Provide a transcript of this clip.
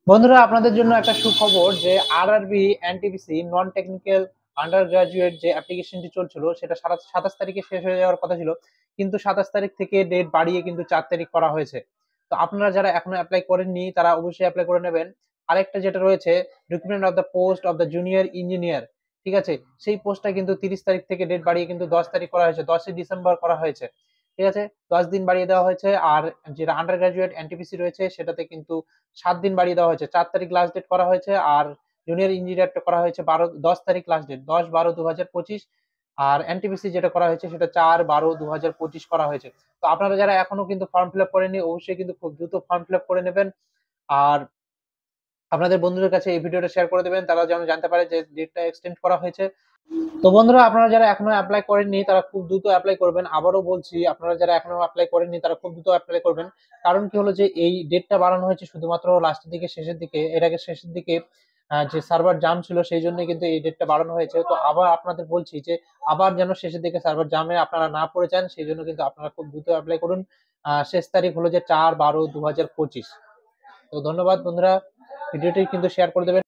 বন্ধুরা, আপনাদের জন্য একটা সুখবর যে RRB NTPC non technical under graduate যে অ্যাপ্লিকেশনটি চলছিল সেটা 27 তারিখে শেষ হয়ে যাওয়ার কথা ছিল, কিন্তু 27 তারিখ থেকে ডেট বাড়িয়ে কিন্তু 4 তারিখ করা হয়েছে। তো আপনারা যারা এখনো অ্যাপ্লাই করেননি তারা অবশ্যই অ্যাপ্লাই করে নেবেন। আরেকটা যেটা রয়েছে, recruitment of the post of the junior engineer, ঠিক আছে, সেই পোস্টটা কিন্তু 30 তারিখ থেকে ডেট বাড়িয়ে কিন্তু 10 তারিখ করা হয়েছে, 10ই ডিসেম্বর করা হয়েছে। ঠিক আছে, 10 দিন বাড়িয়ে দেওয়া হয়েছে। আর যেটা আন্ডার গ্রাজুয়েট এনটিপিসি রয়েছে সেটাতে কিন্তু 7 দিন বাড়িয়ে দেওয়া হয়েছে, 4 তারিখ লাস্ট ডেট করা হয়েছে। আর জুনিয়র ইঞ্জিনিয়ারটা করা হয়েছে 10 তারিখ লাস্ট ডেট, 10-12-2025। আর এনটিপিসি যেটা করা হয়েছে সেটা 4-12-2025 করা হয়েছে। তো আপনারা যারা এখনো কিন্তু ফর্ম ফিল আপ করেননি অবশ্যই কিন্তু খুব দ্রুত ফর্ম ফিল আপ করে নেবেন। আর আপনাদের বন্ধুদের কাছে এই ভিডিওটা শেয়ার করে দেবেন, তারা যেন জানতে পারে যে ডেটটা এক্সটেন্ড করা হয়েছে। তো বন্ধুরা, আপনারা যারা এখনো অ্যাপ্লাই করেননি তারা খুব দ্রুত অ্যাপ্লাই করবেন। আবারও বলছি, আপনারা যারা এখনো অ্যাপ্লাই করেননি তারা খুব দ্রুত অ্যাপ্লাই করবেন। কারণ কি হলো যে এই ডেটটা বাড়ানো হয়েছে শুধুমাত্র লাস্টের দিকে, শেষের দিকে, এর আগে শেষের দিকে যে সার্ভার জাম ছিল সেই জন্য কিন্তু এই ডেটটা বাড়ানো হয়েছে। তো আবার আপনাদের বলছি যে আবার যেন শেষের দিকে সার্ভার জামে আপনারা না পড়ে যান, সেই জন্য কিন্তু আপনারা খুব দ্রুত অ্যাপ্লাই করুন। শেষ তারিখ হলো যে 4-12-2025। তো ধন্যবাদ বন্ধুরা, ভিডিওটি কিন্তু শেয়ার করে দেবেন।